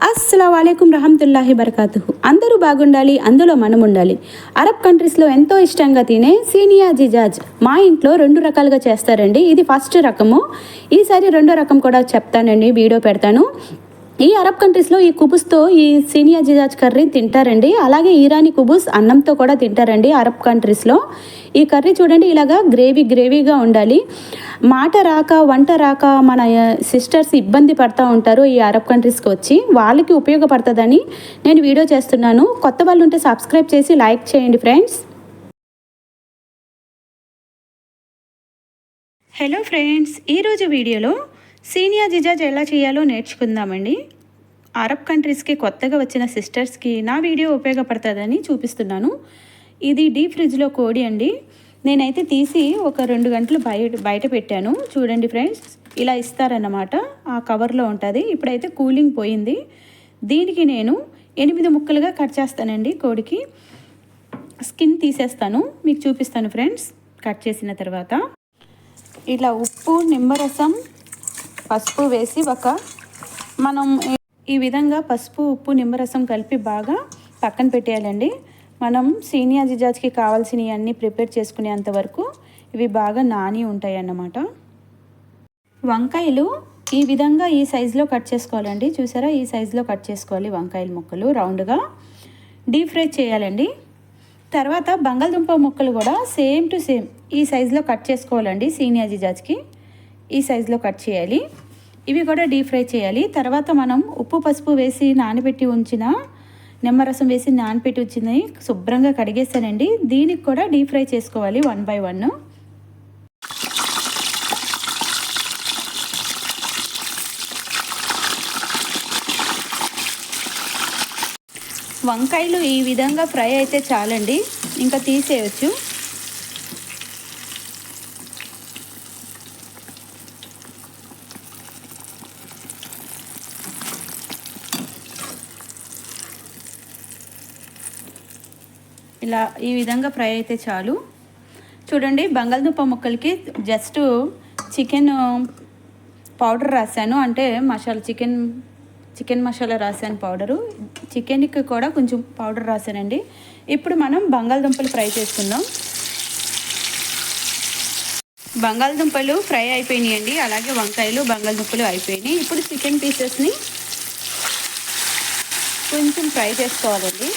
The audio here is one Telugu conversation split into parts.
అస్సలాము అలైకుం రహమతుల్లాహి బరకాతుహు. అందరూ బాగుండాలి, అందులో మనం ఉండాలి. అరబ్ కంట్రీస్లో ఎంతో ఇష్టంగా తినే సీనియా జిజాజ్ మా ఇంట్లో 2 రకాలుగా చేస్తారండి. ఇది ఫస్ట్ రకము. ఈసారి రెండో రకం కూడా చెప్తానండి, వీడియో పెడతాను. ఈ అరబ్ కంట్రీస్లో ఈ కుబుస్తో ఈ సీనియా జిజాజ్ కర్రీ తింటారండి. అలాగే ఇరానీ కుబుస్ అన్నంతో కూడా తింటారండి అరబ్ కంట్రీస్లో. ఈ కర్రీ చూడండి, ఇలాగా గ్రేవీగా ఉండాలి. మాట రాక వంట రాక మన సిస్టర్స్ ఇబ్బంది పడుతూ ఉంటారు ఈ అరబ్ కంట్రీస్కి వచ్చి. వాళ్ళకి ఉపయోగపడుతుందని నేను వీడియో చేస్తున్నాను. కొత్త వాళ్ళు ఉంటే సబ్స్క్రైబ్ చేసి లైక్ చేయండి ఫ్రెండ్స్. హలో ఫ్రెండ్స్, ఈరోజు వీడియోలో సీనియా జిజాజ్ ఎలా చేయాలో నేర్చుకుందామండి. అరబ్ కంట్రీస్కి కొత్తగా వచ్చిన సిస్టర్స్కి నా వీడియో ఉపయోగపడుతుందని చూపిస్తున్నాను. ఇది డీప్ ఫ్రిడ్జ్లో కోడి అండి. నేనైతే తీసి ఒక 2 గంటలు బయట పెట్టాను. చూడండి ఫ్రెండ్స్, ఇలా ఇస్తారన్నమాట. ఆ కవర్లో ఉంటుంది. ఇప్పుడైతే కూలింగ్ పోయింది. దీనికి నేను 8 ముక్కలుగా కట్ చేస్తానండి. కోడికి స్కిన్ తీసేస్తాను, మీకు చూపిస్తాను ఫ్రెండ్స్. కట్ చేసిన తర్వాత ఇలా ఉప్పు, నిమ్మరసం, పసుపు వేసి మనం ఈ విధంగా పసుపు, ఉప్పు, నిమ్మరసం కలిపి బాగా పక్కన పెట్టేయాలండి. మనం సీనియా జిజాజ్కి కావాల్సినవి అన్నీ ప్రిపేర్ చేసుకునేంత వరకు ఇవి బాగా నాని ఉంటాయి అన్నమాట. వంకాయలు ఈ విధంగా ఈ సైజులో కట్ చేసుకోవాలండి. చూసారా, ఈ సైజులో కట్ చేసుకోవాలి వంకాయల ముక్కలు. రౌండ్గా డీప్ ఫ్రై చేయాలండి. తర్వాత బంగాళదుంప ముక్కలు కూడా సేమ్ టు సేమ్ ఈ సైజులో కట్ చేసుకోవాలండి. సీనియా జిజాజ్కి ఈ సైజులో కట్ చేయాలి. ఇవి కూడా డీప్ ఫ్రై చేయాలి. తర్వాత మనం ఉప్పు, పసుపు వేసి నానబెట్టి ఉంచిన, నిమ్మరసం వేసి నానబెట్టి ఉంచింది శుభ్రంగా కడిగేసానండి. దీనికి కూడా డీప్ ఫ్రై చేసుకోవాలి 1 by 1. వంకాయలు ఈ విధంగా ఫ్రై అయితే చాలండి, ఇంకా తీసేయచ్చు. ఇలా ఈ విధంగా ఫ్రై అయితే చాలు. చూడండి, బంగాళదుంప ముక్కలకి జస్ట్ చికెన్ పౌడర్ రాశాను, అంటే మసాలా చికెన్ మసాలా రాశాను పౌడరు. చికెన్కి కూడా కొంచెం పౌడర్ రాశానండి. ఇప్పుడు మనం బంగాళదుంపలు ఫ్రై చేసుకుందాం. బంగాళదుంపలు ఫ్రై అయిపోయినాయండి. అలాగే వంకాయలు, బంగాళదుంపలు అయిపోయినాయి. ఇప్పుడు చికెన్ పీసెస్ని కొంచెం ఫ్రై చేసుకోవాలండి.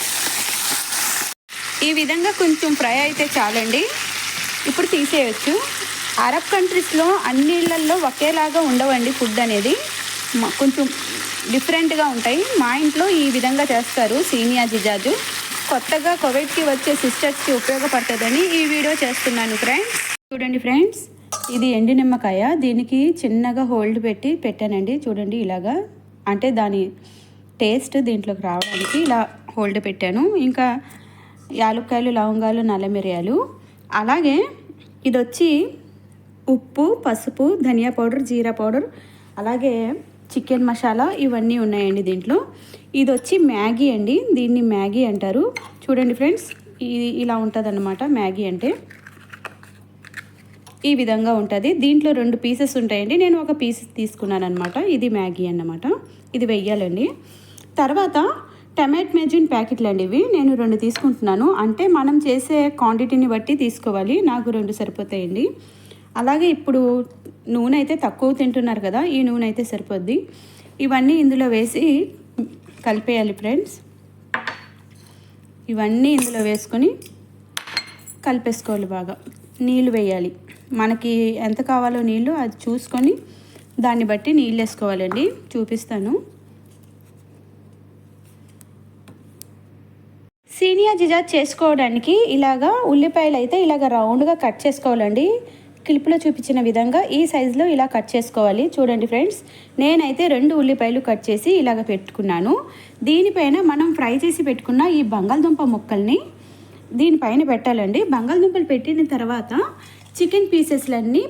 ఈ విధంగా కొంచెం ఫ్రై అయితే చాలండి. ఇప్పుడు తీసేయచ్చు. అరబ్ కంట్రీస్లో అన్ని ఇళ్లల్లో ఒకేలాగా ఉండవండి. ఫుడ్ అనేది కొంచెం డిఫరెంట్గా ఉంటాయి. మా ఇంట్లో ఈ విధంగా చేస్తారు సీనియా జిజాజు. కొత్తగా కువైట్కి వచ్చే సిస్టర్స్కి ఉపయోగపడుతుందని ఈ వీడియో చేస్తున్నాను ఫ్రెండ్స్. చూడండి ఫ్రెండ్స్, ఇది ఎండు నిమ్మకాయ. దీనికి చిన్నగా హోల్డ్ పెట్టానండి. చూడండి, ఇలాగా, అంటే దాని టేస్ట్ దీంట్లోకి రావడానికి ఇలా హోల్డ్ పెట్టాను. ఇంకా యాలక్కాయలు, లవంగాలు, నల్ల మిరియాలు, అలాగే ఇది వచ్చి ఉప్పు, పసుపు, ధనియా పౌడర్, జీరా పౌడర్, అలాగే చికెన్ మసాలా, ఇవన్నీ ఉన్నాయండి దీంట్లో. ఇది వచ్చి మ్యాగీ అండి. దీన్ని మ్యాగీ అంటారు. చూడండి ఫ్రెండ్స్, ఇది ఇలా ఉంటుంది అన్నమాట. మ్యాగీ అంటే ఈ విధంగా ఉంటుంది. దీంట్లో 2 పీసెస్ ఉంటాయండి. నేను ఒక పీస్ తీసుకున్నాను అనమాట. ఇది మ్యాగీ అన్నమాట. ఇది వెయ్యాలండి. తర్వాత టమాటో మెజిన్ ప్యాకెట్లు అండి ఇవి. నేను 2 తీసుకుంటున్నాను. అంటే మనం చేసే క్వాంటిటీని బట్టి తీసుకోవాలి. నాకు 2 సరిపోతాయండి. అలాగే ఇప్పుడు నూనె అయితే తక్కువ తింటున్నారు కదా, ఈ నూనె అయితే సరిపోద్ది. ఇవన్నీ ఇందులో వేసి కలిపేయాలి ఫ్రెండ్స్. ఇవన్నీ ఇందులో వేసుకొని కలిపేసుకోవాలి బాగా. నీళ్ళు వేయాలి. మనకి ఎంత కావాలో నీళ్ళు అది చూసుకొని దాన్ని బట్టి నీళ్ళు వేసుకోవాలండి. చూపిస్తాను. సీనియా జిజాజ్ చేసుకోవడానికి ఇలాగా ఉల్లిపాయలు అయితే ఇలాగ రౌండ్గా కట్ చేసుకోవాలండి. క్లిప్లో చూపించిన విధంగా ఈ సైజులో ఇలా కట్ చేసుకోవాలి. చూడండి ఫ్రెండ్స్, నేనైతే 2 ఉల్లిపాయలు కట్ చేసి ఇలాగ పెట్టుకున్నాను. దీనిపైన మనం ఫ్రై చేసి పెట్టుకున్న ఈ బంగాళదుంప ముక్కల్ని దీనిపైన పెట్టాలండి. బంగాళదుంపలు పెట్టిన తర్వాత చికెన్ పీసెస్లన్నీ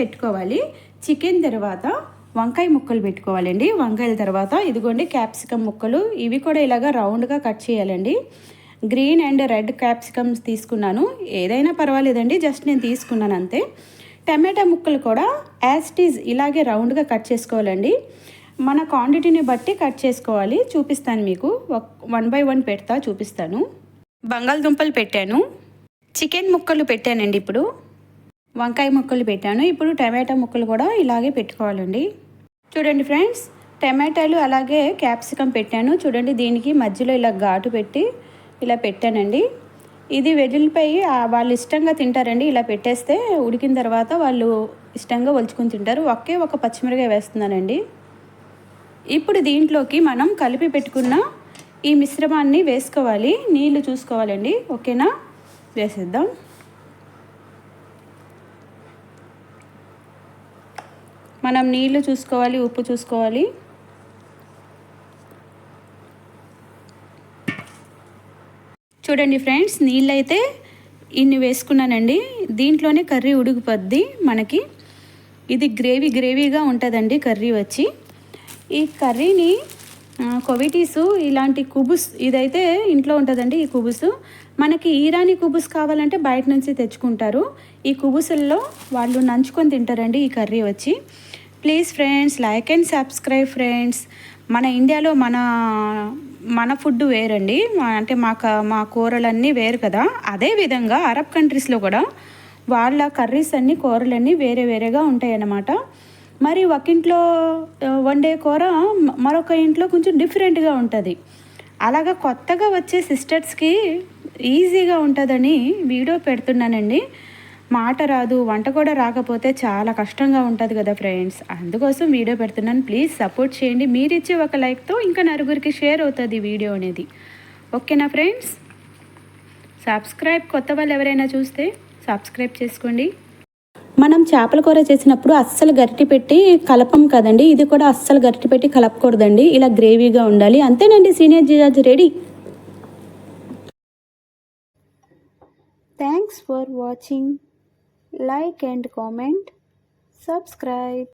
పెట్టుకోవాలి. చికెన్ తర్వాత వంకాయ ముక్కలు పెట్టుకోవాలండి. వంకాయల తర్వాత ఇదిగోండి క్యాప్సికమ్ ముక్కలు, ఇవి కూడా ఇలాగ రౌండ్గా కట్ చేయాలండి. గ్రీన్ అండ్ రెడ్ క్యాప్సికమ్స్ తీసుకున్నాను. ఏదైనా పర్వాలేదండి, జస్ట్ నేను తీసుకున్నాను అంతే. టమాటా ముక్కలు కూడా యాజ్ ఇట్ ఈజ్ ఇలాగే రౌండ్గా కట్ చేసుకోవాలండి. మన క్వాంటిటీని బట్టి కట్ చేసుకోవాలి. చూపిస్తాను మీకు, 1 బై 1 పెడతా చూపిస్తాను. బంగాళదుంపలు పెట్టాను, చికెన్ ముక్కలు పెట్టానండి, ఇప్పుడు వంకాయ ముక్కలు పెట్టాను. ఇప్పుడు టమాటా ముక్కలు కూడా ఇలాగే పెట్టుకోవాలండి. చూడండి ఫ్రెండ్స్, టమాటాలు అలాగే క్యాప్సికమ్ పెట్టాను. చూడండి, దీనికి మధ్యలో ఇలా ఘాటు పెట్టి ఇలా పెట్టానండి. ఇది వెల్లుల్లిపాయ వాళ్ళు ఇష్టంగా తింటారండి. ఇలా పెట్టేస్తే ఉడికిన తర్వాత వాళ్ళు ఇష్టంగా ఒలుచుకొని తింటారు. ఒక పచ్చిమిరకాయ వేస్తున్నానండి. ఇప్పుడు దీంట్లోకి మనం కలిపి పెట్టుకున్న ఈ మిశ్రమాన్ని వేసుకోవాలి. నీళ్లు చూసుకోవాలండి. ఓకేనా, వేసేద్దాం. మనం నీళ్లు చూసుకోవాలి, ఉప్పు చూసుకోవాలి. చూడండి ఫ్రెండ్స్, నీళ్ళు అయితే ఇన్ని వేసుకున్నానండి. దీంట్లోనే కర్రీ ఉడికిపోద్ది మనకి. ఇది గ్రేవీగా ఉంటుందండి కర్రీ వచ్చి. ఈ కర్రీని కొవిటీసు ఇలాంటి కుబుస్ ఇదైతే ఇంట్లో ఉంటుందండి. ఈ కుబుసు మనకి ఈరానీ కుబుస్ కావాలంటే బయట నుంచి తెచ్చుకుంటారు. ఈ కుబుసుల్లో వాళ్ళు నంచుకొని తింటారండి ఈ కర్రీ వచ్చి. Please friends, like and subscribe friends. మన ఇండియాలో మన ఫుడ్ వేరండి, అంటే మా కూరలన్నీ వేరు కదా. అదేవిధంగా అరబ్ కంట్రీస్లో కూడా వాళ్ళ కర్రీస్ అన్నీ కూరలన్నీ వేరేగా ఉంటాయి అన్నమాట. మరి ఒక ఇంట్లో వండే కూర మరొక ఇంట్లో కొంచెం డిఫరెంట్గా ఉంటుంది. అలాగా కొత్తగా వచ్చే సిస్టర్స్కి ఈజీగా ఉంటుందని వీడియో పెడుతున్నానండి. మాట రాదు, వంట కూడా రాకపోతే చాలా కష్టంగా ఉంటుంది కదా ఫ్రెండ్స్. అందుకోసం వీడియో పెడుతున్నాను. ప్లీజ్ సపోర్ట్ చేయండి. మీరు ఇచ్చే ఒక లైక్తో ఇంకా నలుగురికి షేర్ అవుతుంది వీడియో అనేది. ఓకేనా ఫ్రెండ్స్, కొత్త వాళ్ళు ఎవరైనా చూస్తే సబ్స్క్రైబ్ చేసుకోండి. మనం చేపల కూర చేసినప్పుడు అస్సలు గరిటె పెట్టి కలపం కదండి. ఇది కూడా అస్సలు గరిటె పెట్టి కలపకూడదండి. ఇలా గ్రేవీగా ఉండాలి. అంతేనండి, senior judge ready. Thanks for watching. Like and comment, subscribe.